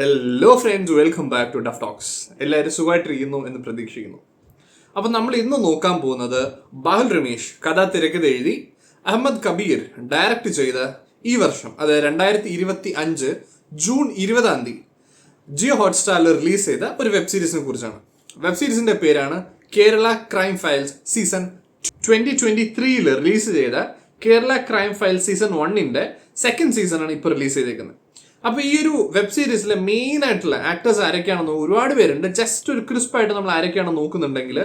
Hello friends, welcome back to deaf talks. എല്ലാവരും സുഖമായിട്ടിരിക്കുന്നു എന്ന് പ്രതീക്ഷിക്കുന്നു. അപ്പം നമ്മൾ ഇന്ന് നോക്കാൻ പോകുന്നത് ബാഹുൽ രമേഷ് കഥ തിരക്കഥ എഴുതി അഹമ്മദ് കബീർ ഡയറക്റ്റ് ചെയ്ത ഈ വർഷം, അതായത് 2025 ജൂൺ 20 ജിയോ ഹോട്ട്സ്റ്റാറിൽ റിലീസ് ചെയ്ത ഒരു വെബ് സീരീസിനെ കുറിച്ചാണ്. വെബ് സീരീസിന്റെ പേരാണ് Kerala crime files season 2023 release ചെയ്ത Kerala crime files season 1 second സീസണാണ് ഇപ്പോൾ റിലീസ് ചെയ്തേക്കുന്നത്. അപ്പോൾ ഈ ഒരു വെബ് സീരീസിലെ മെയിൻ ആയിട്ടുള്ള ആക്ടേഴ്സ് ആരൊക്കെയാണെന്ന് ഒരുപാട് പേരുണ്ട്. ജസ്റ്റ് ഒരു ക്രിസ്പായിട്ട് നമ്മൾ ആരൊക്കെയാണെന്ന് നോക്കുന്നുണ്ടെങ്കിൽ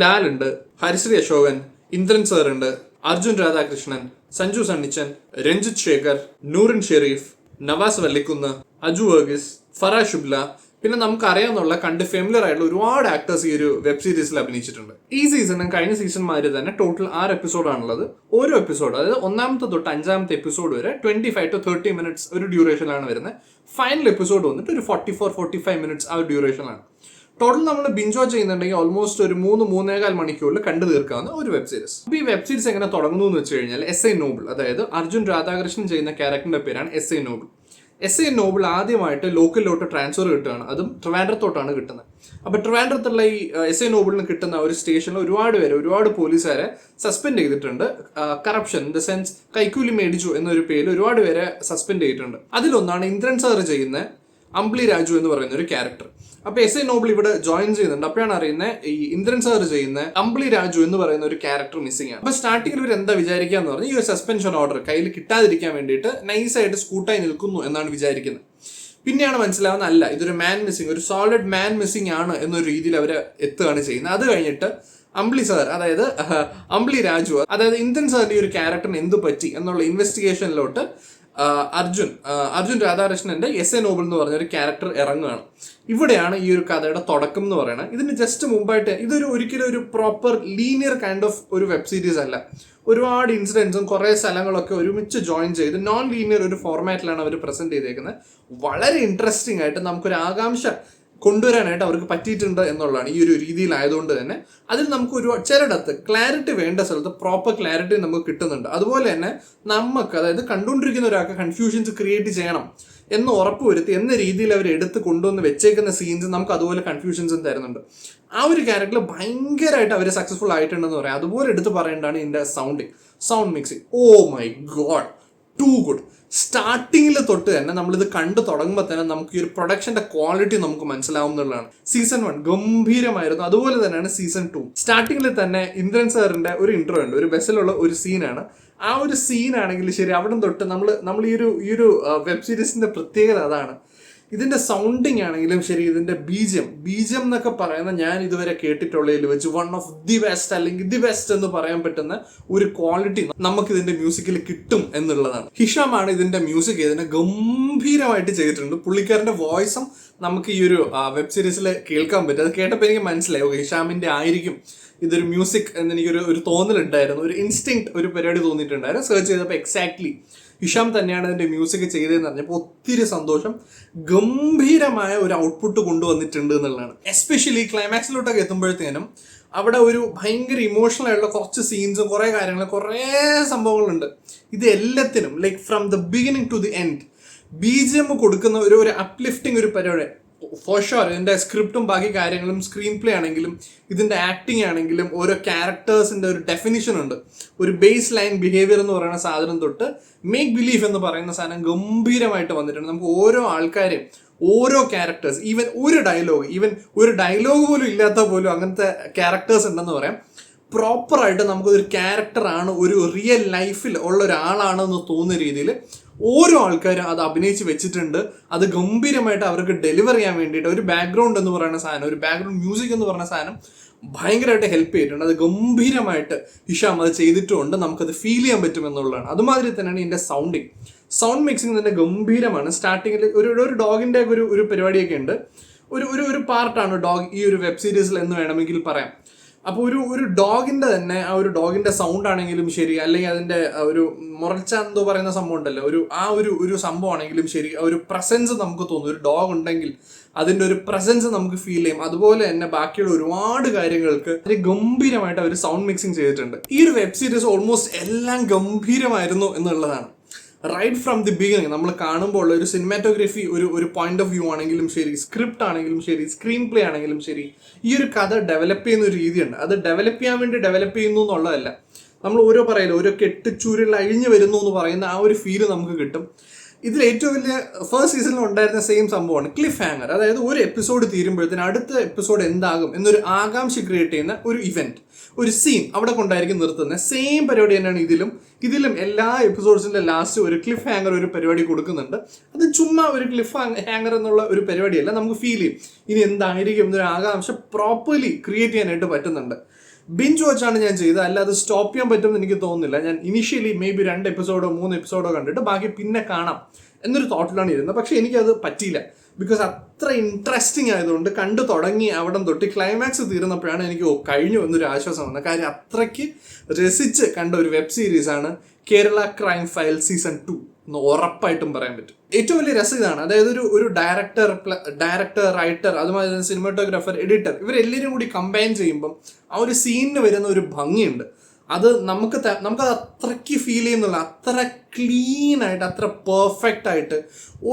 ലാൽ ഉണ്ട്, ഹരിശ്രീ അശോകൻ, ഇന്ദ്രൻ സാർ ഉണ്ട്, അർജുൻ രാധാകൃഷ്ണൻ, സഞ്ജു സണ്ണിച്ചൻ, രഞ്ജിത്ത് ശേഖർ, നൂറിൻ ഷെരീഫ്, നവാസ് വല്ലിക്കുന്ന്, അജു വർഗീസ്, ഫറാ ഷുബ്ല, പിന്നെ നമുക്ക് അറിയാവുന്ന കണ്ട് ഫെമിലർ ആയിട്ടുള്ള ഒരുപാട് ആക്ടേഴ്സ് ഈ ഒരു വെബ് സീരീസിൽ അഭിനയിച്ചിട്ടുണ്ട്. ഈ സീസണും കഴിഞ്ഞ സീസൺമാര് തന്നെ ടോട്ടൽ 6 എപ്പിസോഡാണുള്ളത്. ഓരോ എപ്പിസോഡ്, അതായത് 1 തൊട്ട് 5 എപ്പിസോഡ് വരെ 25 to 30 മിനിറ്റ്സ് ഒരു ഡ്യൂറേഷനിലാണ് വരുന്നത്. ഫൈനൽ എപ്പിസോഡ് വന്നിട്ട് ഒരു 44-45 മിനിറ്റ്സ് ആ ഒരു ഡ്യൂറേഷനിലാണ്. ടോട്ടൽ നമ്മൾ ബിഞ്ച് വാച്ച് ചെയ്യുന്നുണ്ടെങ്കിൽ ഓൾമോസ്റ്റ് ഒരു 3-3.25 മണിക്കൂറിൽ കണ്ടു തീർക്കാവുന്ന ഒരു വെബ് സീരീസ്. അപ്പോൾ ഈ വെബ് സീരീസ് എങ്ങനെ തുടങ്ങുന്നു എന്ന് വെച്ച് കഴിഞ്ഞാൽ SI നോബിൾ, അതായത് അർജുൻ രാധാകൃഷ്ണൻ ചെയ്യുന്ന ക്യാരക്ടറിന്റെ പേരാണ് SI നോബിൾ. SI നോബിൾ ആദ്യമായിട്ട് ലോക്കലിലോട്ട് ട്രാൻസ്ഫർ കിട്ടുകയാണ്. അതും ട്രിവാൻഡ്രത്തോട്ടാണ് കിട്ടുന്നത്. അപ്പോൾ ട്രിവാൻഡ്രത്തുള്ള ഈ SI നോബിളിന് കിട്ടുന്ന ഒരു സ്റ്റേഷനിൽ ഒരുപാട് പോലീസുകാരെ സസ്പെൻഡ് ചെയ്തിട്ടുണ്ട്. കറപ്ഷൻ ഇൻ ദ സെൻസ് കൈക്കൂലി മേടിച്ചു എന്നൊരു പേരിൽ ഒരുപാട് പേരെ സസ്പെൻഡ് ചെയ്തിട്ടുണ്ട്. അതിലൊന്നാണ് ഇന്ദ്രൻ സാർ ചെയ്യുന്ന അംബ്ലി രാജു എന്ന് പറയുന്ന ഒരു ക്യാരക്ടർ. അപ്പൊ SI നോബിൾ ഇവിടെ ജോയിൻ ചെയ്യുന്നുണ്ട്. അപ്പോഴാണ് അറിയുന്നത് ഈ ഇന്ദ്രൻ സാർ ചെയ്യുന്ന അംബ്ലി രാജു എന്ന് പറയുന്ന ഒരു ക്യാരക്ടർ മിസ്സിംഗ് ആണ്. അപ്പൊ സ്റ്റാർട്ടിങ്ങിൽ ഇവർ എന്താ വിചാരിക്കാന്ന് പറഞ്ഞാൽ ഈ ഒരു സസ്പെൻഷൻ ഓർഡർ കയ്യിൽ കിട്ടാതിരിക്കാൻ വേണ്ടിയിട്ട് നൈസായിട്ട് സ്കൂട്ടായി നിൽക്കുന്നു എന്നാണ് വിചാരിക്കുന്നത്. പിന്നെയാണ് മനസ്സിലാവുന്ന അല്ല, ഇതൊരു മാൻ മിസ്സിംഗ്, ഒരു സോളിഡ് മാൻ മിസ്സിംഗ് ആണ് എന്നൊരു രീതിയിൽ അവർ എത്തുകയാണ് ചെയ്യുന്നത്. അത് കഴിഞ്ഞിട്ട് അംബ്ലി സാർ, അതായത് അംബ്ലി രാജു, അതായത് ഇന്ദ്രൻ സാറിന്റെ ഒരു ക്യാരക്ടറിന് എന്ത് പറ്റി എന്നുള്ള ഇൻവെസ്റ്റിഗേഷനിലോട്ട് അർജുൻ രാധാകൃഷ്ണന്റെ SI നോബിൾ എന്ന് പറഞ്ഞ ഒരു ക്യാരക്ടർ ഇറങ്ങുകയാണ്. ഇവിടെയാണ് ഈ ഒരു കഥയുടെ തുടക്കം എന്ന് പറയുന്നത്. ഇതിന് ജസ്റ്റ് മുമ്പായിട്ട് ഒരിക്കലും ഒരു പ്രോപ്പർ ലീനിയർ കൈൻഡ് ഓഫ് ഒരു വെബ് സീരീസ് അല്ല. ഒരുപാട് ഇൻസിഡൻസും കുറേ സ്ഥലങ്ങളൊക്കെ ഒരുമിച്ച് ജോയിൻ ചെയ്ത് നോൺ ലീനിയർ ഒരു ഫോർമാറ്റിലാണ് അവർ പ്രസന്റ് ചെയ്തേക്കുന്നത്. വളരെ ഇൻട്രസ്റ്റിംഗ് ആയിട്ട് നമുക്കൊരു ആകാംക്ഷ കൊണ്ടുവരാനായിട്ട് അവർക്ക് പറ്റിയിട്ടുണ്ട് എന്നുള്ളതാണ്. ഈ ഒരു രീതിയിലായതുകൊണ്ട് തന്നെ അതിൽ നമുക്ക് ചിലയിടത്ത് ക്ലാരിറ്റി വേണ്ട സ്ഥലത്ത് പ്രോപ്പർ ക്ലാരിറ്റി നമുക്ക് കിട്ടുന്നുണ്ട്. അതുപോലെ തന്നെ നമുക്ക്, അതായത് കണ്ടുകൊണ്ടിരിക്കുന്ന ഒരാൾക്ക് കൺഫ്യൂഷൻസ് ക്രിയേറ്റ് ചെയ്യണം എന്ന് ഉറപ്പുവരുത്തി എന്ന രീതിയിൽ അവർ എടുത്ത് കൊണ്ടുവന്ന് വെച്ചേക്കുന്ന സീൻസ് നമുക്ക് അതുപോലെ കൺഫ്യൂഷൻസും തരുന്നുണ്ട്. ആ ഒരു ക്യാരക്ടർ ഭയങ്കരമായിട്ട് അവർ സക്സസ്ഫുൾ ആയിട്ടുണ്ടെന്ന് പറയാം. അതുപോലെ എടുത്ത് പറയേണ്ടതാണ് ഇതിൻ്റെ sound mixing. Oh my god, too good. സ്റ്റാർട്ടിങ്ങിൽ തൊട്ട് തന്നെ നമ്മളിത് കണ്ടു തുടങ്ങുമ്പോൾ തന്നെ നമുക്ക് ഈ ഒരു പ്രൊഡക്ഷന്റെ ക്വാളിറ്റി നമുക്ക് മനസ്സിലാവുന്നതാണ്. സീസൺ 1 ഗംഭീരമായിരുന്നു. അതുപോലെ തന്നെയാണ് സീസൺ 2. സ്റ്റാർട്ടിങ്ങിൽ തന്നെ ഇന്ദ്രൻ സാറിന്റെ ഒരു ഇൻട്രോ ഉണ്ട്, ഒരു ബസ്സിലുള്ള ഒരു സീനാണ്. ആ ഒരു സീനാണെങ്കിൽ ശരി, അവിടെ തൊട്ട് നമ്മൾ ഈ ഒരു വെബ് സീരീസിന്റെ പ്രത്യേകത അതാണ്. ഇതിന്റെ സൗണ്ടിങ് ആണെങ്കിലും ശരി, ഇതിന്റെ ബീജം എന്നൊക്കെ പറയുന്ന ഞാൻ ഇതുവരെ കേട്ടിട്ടുള്ളതിൽ വെച്ച് വൺ ഓഫ് ദി ബെസ്റ്റ് അല്ലെങ്കിൽ ദി ബെസ്റ്റ് എന്ന് പറയാൻ പറ്റുന്ന ഒരു ക്വാളിറ്റി നമുക്ക് ഇതിന്റെ മ്യൂസിക്കിൽ കിട്ടും എന്നുള്ളതാണ്. ഹിഷാമാണ് ഇതിന്റെ മ്യൂസിക് ഇതിനെ ഗംഭീരമായിട്ട് ചെയ്തിട്ടുണ്ട്. പുള്ളിക്കാരന്റെ വോയിസും നമുക്ക് ഈ ഒരു വെബ് സീരീസിൽ കേൾക്കാൻ പറ്റും. അത് കേട്ടപ്പോൾ എനിക്ക് മനസ്സിലായി ഹിഷാമിന്റെ ആയിരിക്കും ഇതൊരു മ്യൂസിക് എന്ന് എനിക്കൊരു തോന്നലുണ്ടായിരുന്നു, ഒരു ഇൻസ്റ്റിങ്ക്ട്, ഒരു പരിപാടി തോന്നിയിട്ടുണ്ടായിരുന്നു. സെർച്ച് ചെയ്തപ്പോൾ എക്സാക്ട്ലി ഹിഷാം തന്നെയാണ് അതിന്റെ മ്യൂസിക് ചെയ്തതെന്ന് പറഞ്ഞപ്പോൾ ഒത്തിരി സന്തോഷം. ഗംഭീരമായ ഒരു ഔട്ട്പുട്ട് കൊണ്ടുവന്നിട്ടുണ്ട് എന്നുള്ളതാണ്. എസ്പെഷ്യലി ക്ലൈമാക്സിലോട്ടൊക്കെ എത്തുമ്പോഴത്തേനും അവിടെ ഒരു ഭയങ്കര ഇമോഷണൽ ആയിട്ടുള്ള കുറച്ച് സീൻസും കുറേ കാര്യങ്ങളും കുറേ സംഭവങ്ങളുണ്ട്. ഇത് എല്ലാത്തിനും like from the beginning to the end BGM കൊടുക്കുന്ന ഒരു അപ്ലിഫ്റ്റിംഗ് ഒരു പരിപാടി. ഫോർ ഷുവർ ഇതിന്റെ സ്ക്രിപ്റ്റും ബാക്കി കാര്യങ്ങളും സ്ക്രീൻ പ്ലേ ആണെങ്കിലും ഇതിന്റെ ആക്ടിങ് ആണെങ്കിലും ഓരോ ക്യാരക്ടേഴ്സിന്റെ ഒരു ഡെഫിനിഷൻ ഉണ്ട്. ഒരു ബേസ് ലൈൻ ബിഹേവിയർ എന്ന് പറയുന്ന സാധനം തൊട്ട് മേക്ക് ബിലീഫ് എന്ന് പറയുന്ന സാധനം ഗംഭീരമായിട്ട് വന്നിട്ടുണ്ട്. നമുക്ക് ഓരോ ആൾക്കാരെയും, ഓരോ ക്യാരക്ടേഴ്സ്, ഈവൻ ഒരു ഡയലോഗ് പോലും ഇല്ലാത്ത പോലും അങ്ങനത്തെ ക്യാരക്ടേഴ്സ് ഉണ്ടെന്ന് പറയാം. പ്രോപ്പറായിട്ട് നമുക്കൊരു ക്യാരക്ടറാണ്, ഒരു റിയൽ ലൈഫിൽ ഉള്ള ഒരാളാണെന്ന് തോന്നുന്ന രീതിയിൽ ഓരോ ആൾക്കാരും അത് അഭിനയിച്ച് വെച്ചിട്ടുണ്ട്. അത് ഗംഭീരമായിട്ട് അവർക്ക് ഡെലിവർ ചെയ്യാൻ വേണ്ടിയിട്ട് ഒരു ബാക്ക്ഗ്രൗണ്ട് എന്ന് പറയുന്ന സാധനം, ഒരു ബാക്ക്ഗ്രൗണ്ട് മ്യൂസിക് എന്ന് പറയുന്ന സാധനം ഭയങ്കരമായിട്ട് ഹെൽപ്പ് ചെയ്തിട്ടുണ്ട്. അത് ഗംഭീരമായിട്ട് ഹിഷാം അത് ചെയ്തിട്ടുമുണ്ട്. നമുക്കത് ഫീൽ ചെയ്യാൻ പറ്റും എന്നുള്ളതാണ്. അതുമാതിരി തന്നെയാണ് ഇതിൻ്റെ സൗണ്ട് മിക്സിങ് തന്നെ ഗംഭീരമാണ്. സ്റ്റാർട്ടിങ്ങിൽ ഒരു ഡോഗിൻ്റെ ഒരു പരിപാടിയൊക്കെ ഉണ്ട്. ഒരു പാർട്ടാണ് ഡോഗ് ഈ ഒരു വെബ് സീരീസിൽ എന്ന് വേണമെങ്കിൽ പറയാം. അപ്പോൾ ഒരു ഡോഗിന്റെ തന്നെ ആ ഒരു ഡോഗിന്റെ സൗണ്ട് ആണെങ്കിലും ശരി, അല്ലെങ്കിൽ അതിന്റെ ഒരു മുറച്ച എന്തോ പറയുന്ന സംഭവം ഉണ്ടല്ലോ, ഒരു സംഭവം ആണെങ്കിലും ശരി, ഒരു പ്രസൻസ് നമുക്ക് തോന്നും. ഒരു ഡോഗ് ഉണ്ടെങ്കിൽ അതിന്റെ ഒരു പ്രസൻസ് നമുക്ക് ഫീൽ ചെയ്യും. അതുപോലെ തന്നെ ബാക്കിയുള്ള ഒരുപാട് കാര്യങ്ങൾക്ക് ഗംഭീരമായിട്ട് അവർ സൗണ്ട് മിക്സിങ് ചെയ്തിട്ടുണ്ട്. ഈ ഒരു വെബ് സീരീസ് ഓൾമോസ്റ്റ് എല്ലാം ഗംഭീരമായിരുന്നു എന്നുള്ളതാണ്. റൈറ്റ് ഫ്രം ദി ബിഗിനിങ് നമ്മൾ കാണുമ്പോൾ ഒരു സിനിമാറ്റോഗ്രഫി, ഒരു പോയിന്റ് ഓഫ് വ്യൂ ആണെങ്കിലും ശരി, സ്ക്രിപ്റ്റ് ആണെങ്കിലും ശരി, സ്ക്രീൻ പ്ലേ ആണെങ്കിലും ശരി, ഈ ഒരു കഥ ഡെവലപ്പ് ചെയ്യുന്ന ഒരു രീതിയുണ്ട്. അത് ഡെവലപ്പ് ചെയ്യാൻ വേണ്ടി ഡെവലപ്പ് ചെയ്യുന്നു എന്നുള്ളതല്ല, നമ്മൾ ഓരോ കെട്ടുചൂരിൽ അഴിഞ്ഞു വരുന്നു എന്ന് പറയുന്ന ആ ഒരു ഫീല് നമുക്ക് കിട്ടും. ഇതിൽ ഏറ്റവും വലിയ ഫസ്റ്റ് സീസണിൽ ഉണ്ടായിരുന്ന സെയിം സംഭവമാണ് ക്ലിഫ് ഹാങ്ങർ. അതായത് ഒരു എപ്പിസോഡ് തീരുമ്പോഴത്തേന് അടുത്ത എപ്പിസോഡ് എന്താകും എന്നൊരു ആകാംക്ഷ ക്രിയേറ്റ് ചെയ്യുന്ന ഒരു ഇവന്റ്, ഒരു സീൻ അവിടെ കൊണ്ടായിരിക്കും നിർത്തുന്നത്. സെയിം പരിപാടി തന്നെയാണ് ഇതിലും എല്ലാ എപ്പിസോഡ്സിന്റെ ലാസ്റ്റ് ഒരു ക്ലിഫ് ഹാങ്ങർ ഒരു പരിപാടി കൊടുക്കുന്നുണ്ട്. അത് ചുമ്മാ ഒരു ക്ലിഫ് ഹാങ്ങർ എന്നുള്ള ഒരു പരിപാടിയല്ല, നമുക്ക് ഫീൽ ചെയ്യും ഇനി എന്തായിരിക്കും എന്നൊരു ആകാംക്ഷ പ്രോപ്പർലി ക്രിയേറ്റ് ചെയ്യാനായിട്ട് പറ്റുന്നുണ്ട്. ബിഞ്ച് വാച്ചാണ് ഞാൻ ചെയ്തത്, അല്ലാതെ സ്റ്റോപ്പ് ചെയ്യാൻ പറ്റുമെന്ന് എനിക്ക് തോന്നുന്നില്ല. ഞാൻ ഇനിഷ്യലി മേ ബി 2 എപ്പിസോഡോ 3 എപ്പിസോഡോ കണ്ടിട്ട് ബാക്കി പിന്നെ കാണാം എന്നൊരു തോട്ടിലാണ് ഇരുന്നത്. പക്ഷെ എനിക്കത് പറ്റിയില്ല. ബിക്കോസ് അത്ര ഇൻട്രസ്റ്റിംഗ് ആയതുകൊണ്ട് കണ്ടു തുടങ്ങി അവിടെ തൊട്ട് ക്ലൈമാക്സ് തീർന്നപ്പോഴാണ് എനിക്ക് കഴിഞ്ഞു എന്നൊരു ആശ്വാസം വന്നത്. കാര്യം അത്രയ്ക്ക് രസിച്ച് കണ്ട ഒരു വെബ് സീരീസാണ് കേരള ക്രൈം ഫയൽ സീസൺ 2 എന്ന് ഉറപ്പായിട്ടും പറയാൻ പറ്റും. ഏറ്റവും വലിയ രസം ഇതാണ്, അതായത് ഒരു ഡയറക്ടർ, റൈറ്റർ, അതുമാതിരി തന്നെ സിനിമാറ്റോഗ്രാഫർ, എഡിറ്റർ, ഇവരെല്ലാവരും കൂടി കമ്പൈൻ ചെയ്യുമ്പം ആ ഒരു സീനിന് വരുന്ന ഒരു ഭംഗിയുണ്ട്. അത് നമുക്കത് അത്രയ്ക്ക് ഫീൽ ചെയ്യുന്നില്ല. അത്ര ക്ലീൻ ആയിട്ട്, അത്ര പെർഫെക്റ്റ് ആയിട്ട്,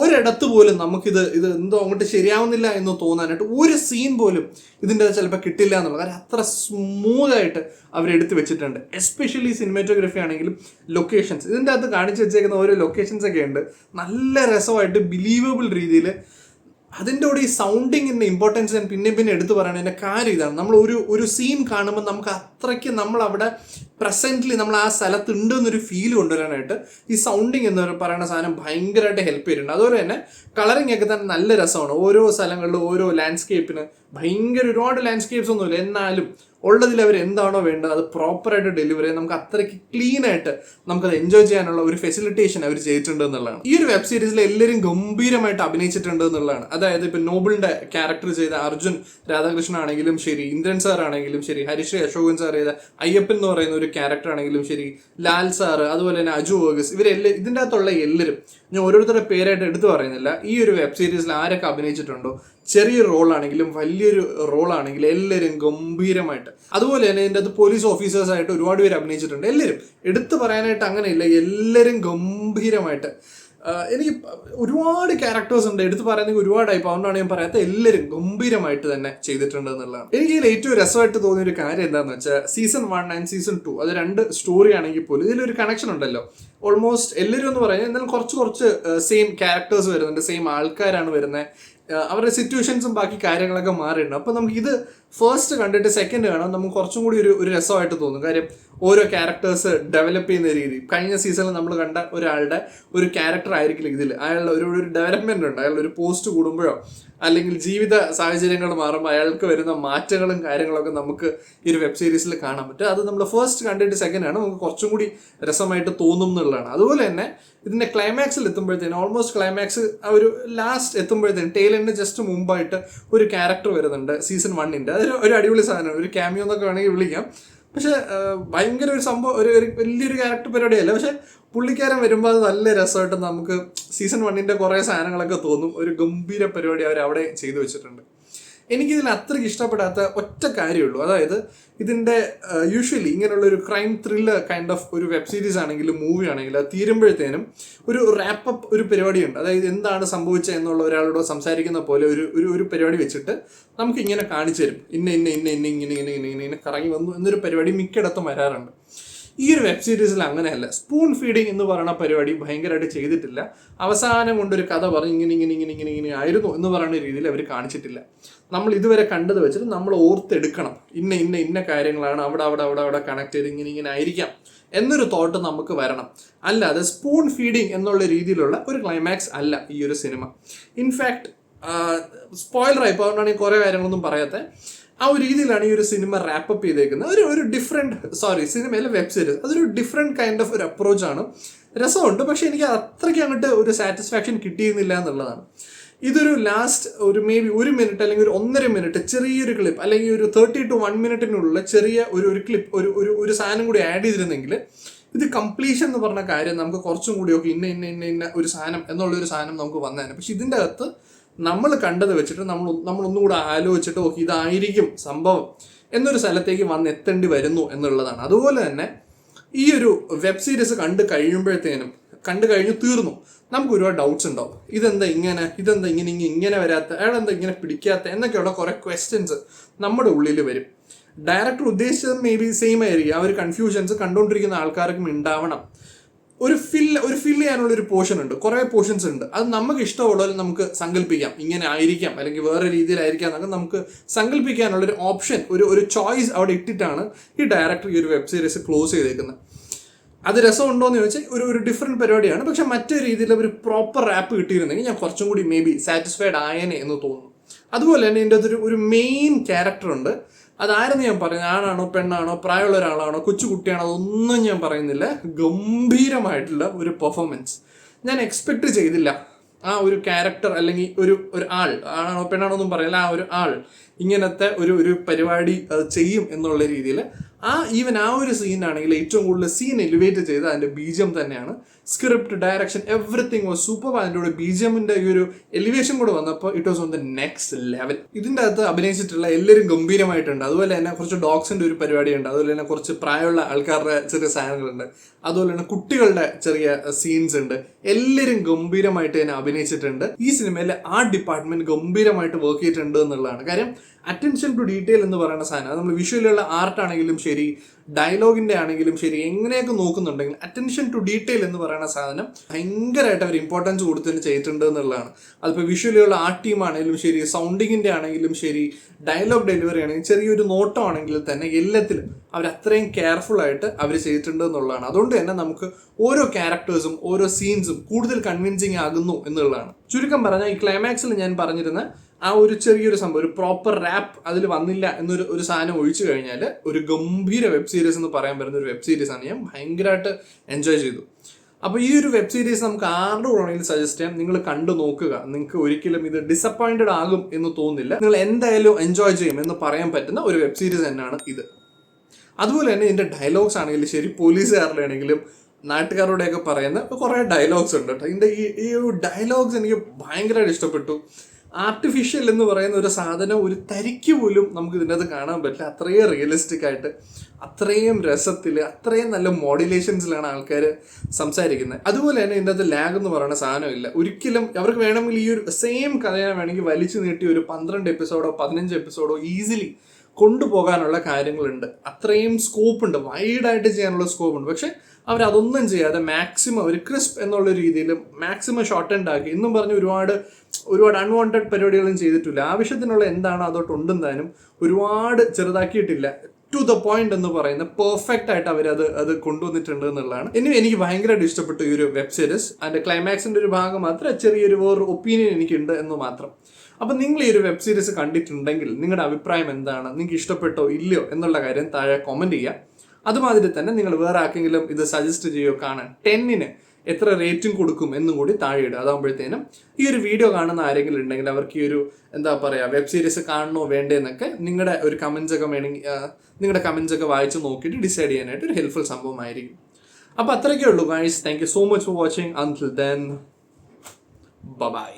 ഒരിടത്ത് പോലും നമുക്കിത് എന്തോ അങ്ങോട്ട് ശരിയാവുന്നില്ല എന്ന് തോന്നാനായിട്ട് ഒരു സീൻ പോലും ഇതിൻ്റെ ചിലപ്പോൾ കിട്ടില്ല എന്നുള്ള കാര്യം അത്ര സ്മൂത്തായിട്ട് അവരെടുത്ത് വെച്ചിട്ടുണ്ട്. എസ്പെഷ്യലി സിനിമാറ്റോഗ്രഫി ആണെങ്കിലും ലൊക്കേഷൻസ്, ഇതിൻ്റെ അകത്ത് കാണിച്ചു വെച്ചേക്കുന്ന ഓരോ ലൊക്കേഷൻസ് ഒക്കെ ഉണ്ട് നല്ല രസമായിട്ട് ബിലീവബിൾ രീതിയിൽ. അതിൻ്റെ കൂടെ ഈ സൗണ്ടിങ്ങിൻ്റെ ഇമ്പോർട്ടൻസ് ഞാൻ പിന്നെ എടുത്തു പറയണതിൻ്റെ കാര്യം ഇതാണ്. നമ്മൾ ഒരു സീൻ കാണുമ്പോൾ നമുക്ക് അത്രയ്ക്ക് നമ്മളവിടെ പ്രസൻ്റ്ലി നമ്മൾ ആ സ്ഥലത്തുണ്ട് എന്നൊരു ഫീൽ കൊണ്ടുവരാനായിട്ട് ഈ സൗണ്ടിങ് എന്ന് പറയുന്ന സാധനം ഭയങ്കരമായിട്ട് ഹെൽപ്പ് ചെയ്തിട്ടുണ്ട്. അതുപോലെ തന്നെ കളറിങ് ഒക്കെ തന്നെ നല്ല രസമാണ്. ഓരോ സ്ഥലങ്ങളിലും ഓരോ ലാൻഡ്സ്കേപ്പിന് ഒരുപാട് ലാൻഡ്സ്കേപ്സ് ഒന്നുമില്ല, എന്നാലും ഉള്ളതിൽ അവർ എന്താണോ വേണ്ടത് അത് പ്രോപ്പറായിട്ട് ഡെലിവർ ചെയ്യാൻ നമുക്ക് അത്രയ്ക്ക് ക്ലീൻ ആയിട്ട് നമുക്കത് എൻജോയ് ചെയ്യാനുള്ള ഒരു ഫെസിലിറ്റേഷൻ അവർ ചെയ്തിട്ടുണ്ട് എന്നുള്ളതാണ്. ഈ ഒരു വെബ് സീരീസിൽ എല്ലാവരും ഗംഭീരമായിട്ട് അഭിനയിച്ചിട്ടുണ്ട് എന്നുള്ളതാണ്. അതായത് ഇപ്പം നോബിളിന്റെ ക്യാരക്ടർ ചെയ്ത അർജുൻ രാധാകൃഷ്ണൻ ആണെങ്കിലും ശരി, ഇന്ദ്രൻ സാർ ആണെങ്കിലും ശരി, ഹരിശ്രീ അശോകൻ സാർ ചെയ്ത അയ്യപ്പൻ എന്ന് പറയുന്ന ഒരു ക്യാരക്ടർ ആണെങ്കിലും ശരി, ലാൽ സാറ്, അതുപോലെ തന്നെ അജു വർഗീസ്, ഇതിൻ്റെ അകത്തുള്ള എല്ലാവരും, ഞാൻ ഓരോരുത്തരുടെ പേരായിട്ട് എടുത്തു പറയുന്നില്ല, ഈ ഒരു വെബ് സീരീസിൽ ആരൊക്കെ അഭിനയിച്ചിട്ടുണ്ടോ, ചെറിയൊരു റോളാണെങ്കിലും വലിയൊരു റോളാണെങ്കിലും എല്ലാവരും ഗംഭീരമായിട്ട്. അതുപോലെ തന്നെ ഇതിൻ്റെ അത് പോലീസ് ഓഫീസേഴ്സ് ആയിട്ട് ഒരുപാട് പേര് അഭിനയിച്ചിട്ടുണ്ട്. എല്ലാവരും എടുത്തു പറയാനായിട്ട് അങ്ങനെയില്ല, എല്ലാവരും ഗംഭീരമായിട്ട്. എനിക്ക് ഒരുപാട് ക്യാരക്ടേഴ്സ് ഉണ്ട്, എടുത്ത് പറയുന്നെങ്കിൽ ഒരുപാടായി, അതുകൊണ്ടാണ് ഞാൻ പറയാത്ത, എല്ലാവരും ഗംഭീരമായിട്ട് തന്നെ ചെയ്തിട്ടുണ്ട് എന്നുള്ളതാണ്. എനിക്ക് ഇതിൽ ഏറ്റവും രസമായിട്ട് തോന്നിയ ഒരു കാര്യം എന്താണെന്ന് വെച്ചാൽ സീസൺ 1 ആൻഡ് സീസൺ 2 അത് 2 സ്റ്റോറി ആണെങ്കിൽ പോലും ഇതിലൊരു കണക്ഷൻ ഉണ്ടല്ലോ. ഓൾമോസ്റ്റ് എല്ലാവരും എന്ന് പറഞ്ഞാൽ എന്നാലും കുറച്ച് സെയിം ക്യാരക്ടേഴ്സ് വരുന്നുണ്ട്, സെയിം ആൾക്കാരാണ് വരുന്നത്, അവരുടെ സിറ്റുവേഷൻസും ബാക്കി കാര്യങ്ങളൊക്കെ മാറിയിട്ടുണ്ട്. അപ്പോൾ നമുക്ക് ഇത് ഫസ്റ്റ് കണ്ടിട്ട് സെക്കൻഡ് കാണാൻ നമുക്ക് കുറച്ചും കൂടി ഒരു രസമായിട്ട് തോന്നും. കാര്യം ഓരോ ക്യാരക്ടേഴ്സ് ഡെവലപ്പ് ചെയ്യുന്ന രീതി, കഴിഞ്ഞ സീസണിൽ നമ്മൾ കണ്ട ഒരാളുടെ ഒരു ക്യാരക്ടർ ആയിരിക്കില്ല ഇതിൽ, അയാളുടെ ഒരു ഡെവലപ്മെന്റ് ഉണ്ട്. അയാളുടെ ഒരു പോസ്റ്റ് കൂടുമ്പോഴോ അല്ലെങ്കിൽ ജീവിത സാഹചര്യങ്ങൾ മാറുമ്പോൾ അയാൾക്ക് വരുന്ന മാറ്റങ്ങളും കാര്യങ്ങളൊക്കെ നമുക്ക് ഈ ഒരു വെബ് സീരീസിൽ കാണാൻ പറ്റും. അത് നമ്മൾ ഫസ്റ്റ് കണ്ടിട്ട് സെക്കൻഡ് ആണ് നമുക്ക് കുറച്ചും കൂടി രസമായിട്ട് തോന്നും എന്നുള്ളതാണ്. അതുപോലെ തന്നെ ഇതിന്റെ ക്ലൈമാക്സിൽ എത്തുമ്പോഴത്തേന്, ഓൾമോസ്റ്റ് ക്ലൈമാക്സ് ആ ഒരു ലാസ്റ്റ് എത്തുമ്പോഴത്തേന് ടെയിൽ എൻഡ് ജസ്റ്റ് മുമ്പായിട്ട് ഒരു ക്യാരക്ടർ വരുന്നുണ്ട് സീസൺ 1-ന്റെ. അതൊരു അടിപൊളി സാധനമാണ്, ഒരു ക്യാമിയോ എന്നൊക്കെ വേണമെങ്കിൽ വിളിക്കാം. പക്ഷെ ഭയങ്കര ഒരു സംഭവം, ഒരു വലിയൊരു ക്യാരക്ടർ പരിപാടിയല്ല, പക്ഷെ പുള്ളിക്കാരൻ വരുമ്പോൾ അത് നല്ല രസമായിട്ട് നമുക്ക് സീസൺ 1-ന്റെ കുറേ സാധനങ്ങളൊക്കെ തോന്നും. ഒരു ഗംഭീര പരിപാടി അവർ അവിടെ ചെയ്തു വെച്ചിട്ടുണ്ട്. എനിക്കിതിൽ അത്രയ്ക്ക് ഇഷ്ടപ്പെടാത്ത ഒറ്റ കാര്യമുള്ളൂ, അതായത് ഇതിൻ്റെ യൂഷ്വലി ഇങ്ങനെയുള്ള ഒരു ക്രൈം ത്രില്ലർ കൈൻഡ് ഓഫ് ഒരു വെബ് സീരീസ് ആണെങ്കിലും മൂവി ആണെങ്കിലും അത് തീരുമ്പോഴത്തേനും ഒരു റാപ്പപ്പ് ഒരു പരിപാടിയുണ്ട്. അതായത് എന്താണ് സംഭവിച്ചത് എന്നുള്ള ഒരാളോട് സംസാരിക്കുന്ന പോലെ ഒരു പരിപാടി വെച്ചിട്ട് നമുക്ക് ഇങ്ങനെ കാണിച്ചു തരും, ഇങ്ങനെ കറങ്ങി വന്നു എന്നൊരു പരിപാടി മിക്കയിടത്തും വരാറുണ്ട്. ഈ ഒരു വെബ് സീരീസിൽ അങ്ങനെയല്ല. സ്പൂൺ ഫീഡിങ് എന്ന് പറയുന്ന പരിപാടി ഭയങ്കരമായിട്ട് ചെയ്തിട്ടില്ല. അവസാനം കൊണ്ടൊരു കഥ പറഞ്ഞ് ഇങ്ങനെ ആയിരുന്നു എന്ന് പറയുന്ന രീതിയിൽ അവർ കാണിച്ചിട്ടില്ല. നമ്മൾ ഇതുവരെ കണ്ടത് വെച്ചിട്ട് നമ്മൾ ഓർത്തെടുക്കണം, ഇന്ന കാര്യങ്ങളാണ് അവിടെ കണക്ട് ചെയ്ത് ഇങ്ങനെ ആയിരിക്കാം എന്നൊരു തോട്ട് നമുക്ക് വരണം. അല്ലാതെ സ്പൂൺ ഫീഡിങ് എന്നുള്ള രീതിയിലുള്ള ഒരു ക്ലൈമാക്സ് അല്ല ഈ ഒരു സിനിമ. ഇൻഫാക്ട് സ്പോയിലറായി ഇപ്പോൾ അതുകൊണ്ടാണ് ഈ കുറേ കാര്യങ്ങളൊന്നും പറയാത്തത്. ആ ഒരു രീതിയിലാണ് ഈ ഒരു സിനിമ റാപ്പപ്പ് ചെയ്തേക്കുന്നത്. ഒരു ഡിഫറെൻറ്റ് സിനിമയിലെ വെബ് സീരീസ് അതൊരു ഡിഫറെൻറ്റ് കൈൻഡ് ഓഫ് ഒരു അപ്രോച്ചാണ്. രസമുണ്ട്, പക്ഷെ എനിക്ക് അത്രയ്ക്ക് അങ്ങോട്ട് ഒരു സാറ്റിസ്ഫാക്ഷൻ കിട്ടിയിരുന്നില്ല എന്നുള്ളതാണ്. ഇതൊരു ലാസ്റ്റ് ഒരു മേ ബി 1 മിനിറ്റ് അല്ലെങ്കിൽ ഒരു 1.5 മിനിറ്റ് ചെറിയൊരു ക്ലിപ്പ്, അല്ലെങ്കിൽ ഒരു 30 to 1 മിനിറ്റിനുള്ള ചെറിയ ഒരു ക്ലിപ്പ്, ഒരു സാധനം കൂടി ആഡ് ചെയ്തിരുന്നെങ്കിൽ ഇത് കംപ്ലീഷൻ എന്ന് പറഞ്ഞ കാര്യം നമുക്ക് കുറച്ചും കൂടിയൊക്കെ ഇന്ന ഒരു സാധനം എന്നുള്ളൊരു സാധനം നമുക്ക് വന്നേനെ. പക്ഷെ ഇതിൻ്റെ അകത്ത് നമ്മൾ കണ്ടത് വെച്ചിട്ട് നമ്മളൊന്നും കൂടെ ആലോചിച്ചിട്ട് ഓക്കെ ഇതായിരിക്കും സംഭവം എന്നൊരു സ്ഥലത്തേക്ക് വന്നെത്തേണ്ടി വരുന്നു എന്നുള്ളതാണ്. അതുപോലെ തന്നെ ഈ ഒരു വെബ് സീരീസ് കണ്ട് കഴിയുമ്പോഴത്തേനും കണ്ടു കഴിഞ്ഞു തീർന്നു. നമുക്ക് ഒരുപാട് ഡൗട്ട്സ് ഉണ്ടാവും. ഇതെന്താ ഇങ്ങനെ വരാത്ത, അയാളെന്താ ഇങ്ങനെ പിടിക്കാത്ത എന്നൊക്കെയുള്ള കുറെ ക്വസ്റ്റ്യൻസ് നമ്മുടെ ഉള്ളിൽ വരും. ഡയറക്ടർ ഉദ്ദേശിച്ചത് മേ ബി സെയിം ആയിരിക്കും. ആ ഒരു കൺഫ്യൂഷൻസ് കണ്ടുകൊണ്ടിരിക്കുന്ന ആൾക്കാർക്കും ഉണ്ടാവണം. ഒരു ഫിൽ ചെയ്യാനുള്ള ഒരു പോർഷൻ ഉണ്ട്, കുറേ പോർഷൻസ് ഉണ്ട്. അത് നമുക്ക് ഇഷ്ടമുള്ളത് നമുക്ക് സങ്കല്പിക്കാം, ഇങ്ങനെ ആയിരിക്കാം അല്ലെങ്കിൽ വേറെ രീതിയിലായിരിക്കാം എന്നൊക്കെ നമുക്ക് സങ്കല്പിക്കാനുള്ളൊരു ഓപ്ഷൻ, ഒരു ചോയ്സ് അവിടെ ഇട്ടിട്ടാണ് ഈ ഡയറക്ടർ ഈ ഒരു വെബ് സീരീസ് ക്ലോസ് ചെയ്തേക്കുന്നത്. അത് രസമുണ്ടോ എന്ന് ചോദിച്ചാൽ ഒരു ഡിഫറെൻറ്റ് പരിപാടിയാണ്. പക്ഷെ മറ്റൊരു രീതിയിൽ ഒരു പ്രോപ്പർ റാപ്പ് കിട്ടിയിരുന്നെങ്കിൽ ഞാൻ കുറച്ചും കൂടി മേ ബി സാറ്റിസ്ഫൈഡ് ആയേനെ എന്ന് തോന്നുന്നു. അതുപോലെ തന്നെ ഇതിൻ്റെ ഒരു മെയിൻ ക്യാരക്ടർ ഉണ്ട്. അതാരെന്ന് ഞാൻ പറയുന്നത്, ആണാണോ പെണ്ണാണോ പ്രായമുള്ള ഒരാളാണോ കൊച്ചുകുട്ടിയാണോ അതൊന്നും ഞാൻ പറയുന്നില്ല. ഗംഭീരമായിട്ടുള്ള ഒരു പെർഫോമൻസ് ഞാൻ എക്സ്പെക്ട് ചെയ്തില്ല. ആ ഒരു ക്യാരക്ടർ അല്ലെങ്കിൽ ഒരു ആൾ, ആണാണോ പെണ്ണാണോ ഒന്നും പറയില്ല, ആ ഒരു ആൾ ഇങ്ങനത്തെ ഒരു പരിപാടി ചെയ്യും എന്നുള്ള രീതിയിൽ ഈവൻ ആ ഒരു സീനാണെങ്കിൽ ഏറ്റവും കൂടുതൽ സീൻ എലിവേറ്റ് ചെയ്ത് അതിൻ്റെ ബീജിയം തന്നെയാണ്. Script, direction, everything was super. അതിൻ്റെ കൂടെ ബീജിയമിൻ്റെ ഈ ഒരു എലിവേഷൻ കൂടെ വന്നപ്പോൾ it was on the next level. ഇതിൻ്റെ അകത്ത് അഭിനയിച്ചിട്ടുള്ള എല്ലാവരും ഗംഭീരമായിട്ടുണ്ട്. അതുപോലെ തന്നെ കുറച്ച് ഡോഗ്സിൻ്റെ ഒരു പരിപാടിയുണ്ട്, അതുപോലെ തന്നെ കുറച്ച് പ്രായമുള്ള ആൾക്കാരുടെ ചെറിയ സാധനങ്ങളുണ്ട്, അതുപോലെ തന്നെ കുട്ടികളുടെ ചെറിയ സീൻസ് ഉണ്ട്. എല്ലാവരും ഗംഭീരമായിട്ട് തന്നെ അഭിനയിച്ചിട്ടുണ്ട്. ഈ സിനിമയിൽ ആർട്ട് ഡിപ്പാർട്ട്മെന്റ് ഗംഭീരമായിട്ട് വർക്ക് ചെയ്തിട്ടുണ്ട് എന്നുള്ളതാണ് കാര്യം. അറ്റൻഷൻ ടു ഡീറ്റെയിൽ എന്ന് പറയുന്ന സാധനം, അത് നമ്മൾ വിഷ്വലുള്ള ആർട്ട് ആണെങ്കിലും ശരി, ഡയലോഗിന്റെ ആണെങ്കിലും ശരി, എങ്ങനെയൊക്കെ നോക്കുന്നുണ്ടെങ്കിൽ അറ്റൻഷൻ ടു ഡീറ്റെയിൽ എന്ന് പറയുന്ന സാധനം ഭയങ്കരമായിട്ട് അവർ ഇമ്പോർട്ടൻസ് കൊടുത്തിട്ട് ചെയ്തിട്ടുണ്ട് എന്നുള്ളതാണ്. അതിപ്പോൾ വിഷ്വലുള്ള ആർട്ട് ടീം ആണെങ്കിലും ശരി, സൗണ്ടിങ്ങിന്റെ ആണെങ്കിലും ശരി, ഡയലോഗ് ഡെലിവറി ആണെങ്കിലും ചെറിയൊരു നോട്ടം ആണെങ്കിലും തന്നെ എല്ലാത്തിലും അവർ അത്രയും കെയർഫുൾ ആയിട്ട് അവർ ചെയ്തിട്ടുണ്ട് എന്നുള്ളതാണ്. അതുകൊണ്ട് തന്നെ നമുക്ക് ഓരോ ക്യാരക്ടേഴ്സും ഓരോ സീൻസും കൂടുതൽ കൺവിൻസിങ് ആകുന്നു എന്നുള്ളതാണ്. ചുരുക്കം പറഞ്ഞാൽ ഈ ക്ലൈമാക്സിൽ ഞാൻ പറഞ്ഞിരുന്ന ആ ഒരു ചെറിയൊരു സംഭവം, ഒരു പ്രോപ്പർ റാപ്പ് അതിൽ വന്നില്ല എന്നൊരു സാധനം ഒഴിച്ചു കഴിഞ്ഞാൽ ഒരു ഗംഭീര വെബ് സീരീസ് എന്ന് പറയാൻ പറ്റുന്ന ഒരു വെബ് സീരീസ് ആണ്. ഞാൻ ഭയങ്കരമായിട്ട് എൻജോയ് ചെയ്തു. അപ്പോൾ ഈ ഒരു വെബ് സീരീസ് നമുക്ക് ആരുടെ കൂടെയാണെങ്കിലും സജസ്റ്റ് ചെയ്യാം. നിങ്ങൾ കണ്ടു നോക്കുക. നിങ്ങൾക്ക് ഒരിക്കലും ഇത് ഡിസപ്പോയിന്റഡ് ആകും എന്ന് തോന്നുന്നില്ല. നിങ്ങൾ എന്തായാലും എൻജോയ് ചെയ്യും എന്ന് പറയാൻ പറ്റുന്ന ഒരു വെബ് സീരീസ് തന്നെയാണ് ഇത്. അതുപോലെ തന്നെ ഇതിൻ്റെ ഡയലോഗ്സ് ആണെങ്കിലും ശരി, പോലീസുകാരുടെ ആണെങ്കിലും നാട്ടുകാരോടെയൊക്കെ പറയുന്ന കുറേ ഡയലോഗ്സ് ഉണ്ട് കേട്ടോ. ഇതിൻ്റെ ഈ ഡയലോഗ്സ് എനിക്ക് ഭയങ്കരമായിട്ട് ഇഷ്ടപ്പെട്ടു. ആർട്ടിഫിഷ്യൽ എന്ന് പറയുന്ന ഒരു സാധനം ഒരു തരിക്ക് പോലും നമുക്ക് ഇതിൻ്റെ അത് കാണാൻ പറ്റില്ല. അത്രയും റിയലിസ്റ്റിക് ആയിട്ട്, അത്രയും രസത്തിൽ, അത്രയും നല്ല മോഡുലേഷൻസിലാണ് ആൾക്കാർ സംസാരിക്കുന്നത്. അതുപോലെ തന്നെ ഇതിൻ്റെ അത് ലാഗ് എന്ന് പറയുന്ന സാധനമില്ല ഒരിക്കലും. അവർക്ക് വേണമെങ്കിൽ ഈ ഒരു സെയിം കഥയെ വേണമെങ്കിൽ വലിച്ചു നീട്ടി ഒരു 12 എപ്പിസോഡോ 15 എപ്പിസോഡോ ഈസിലി കൊണ്ടുപോകാനുള്ള കാര്യങ്ങളുണ്ട്. അത്രയും സ്കോപ്പ് ഉണ്ട്, വൈഡായിട്ട് ചെയ്യാനുള്ള സ്കോപ്പ് ഉണ്ട്. പക്ഷെ അവരതൊന്നും ചെയ്യാതെ മാക്സിമം ഒരു ക്രിസ്പ് എന്നുള്ള രീതിയിൽ മാക്സിമം ഷോർട്ട് ആൻഡ് ആക്കി എന്നും പറഞ്ഞ് ഒരുപാട് അൺവാണ്ടഡ് പരിപാടികളും ചെയ്തിട്ടില്ല. ആവശ്യത്തിനുള്ള എന്താണോ അതോട്ടുണ്ടെന്ന് താനും ഒരുപാട് ചെറുതാക്കിയിട്ടില്ല. ടു ദ പോയിന്റ് എന്ന് പറയുന്ന പെർഫെക്റ്റ് ആയിട്ട് അത് കൊണ്ടുവന്നിട്ടുണ്ട് എന്നുള്ളതാണ്. എനിക്ക് ഭയങ്കരമായിട്ട് ഇഷ്ടപ്പെട്ടു ഈ ഒരു വെബ് സീരീസ്. അതിൻ്റെ ക്ലൈമാക്സിൻ്റെ ഒരു ഭാഗം മാത്രം ചെറിയൊരു വേറൊരു ഒപ്പീനിയൻ എനിക്കുണ്ട് എന്ന് മാത്രം. അപ്പം നിങ്ങൾ ഈ ഒരു വെബ് സീരീസ് കണ്ടിട്ടുണ്ടെങ്കിൽ നിങ്ങളുടെ അഭിപ്രായം എന്താണ്, നിങ്ങൾക്ക് ഇഷ്ടപ്പെട്ടോ ഇല്ലയോ എന്നുള്ള കാര്യം താഴെ കമൻറ്റ് ചെയ്യുക. അതുമാതിരി തന്നെ നിങ്ങൾ വേറെ ആർക്കെങ്കിലും ഇത് സജസ്റ്റ് ചെയ്യുകയോ കാണാൻ 10-ന് എത്ര റേറ്റിംഗ് കൊടുക്കും എന്നും കൂടി താഴെ ഇടുക. അതാകുമ്പോഴത്തേനും ഈ ഒരു വീഡിയോ കാണുന്ന ആരെങ്കിലും ഉണ്ടെങ്കിൽ അവർക്ക് ഈ ഒരു വെബ് സീരീസ് കാണണോ വേണ്ടേന്നൊക്കെ നിങ്ങളുടെ ഒരു കമൻസ് ഒക്കെ വേണമെങ്കിൽ നിങ്ങളുടെ കമൻസ് ഒക്കെ വായിച്ച് നോക്കിയിട്ട് ഡിസൈഡ് ചെയ്യാനായിട്ട് ഒരു ഹെൽപ്ഫുൾ സംഭവമായിരിക്കും. അപ്പോൾ അത്രയൊക്കെ ഉള്ളൂ guys. Thank you so much for watching. Until then bye.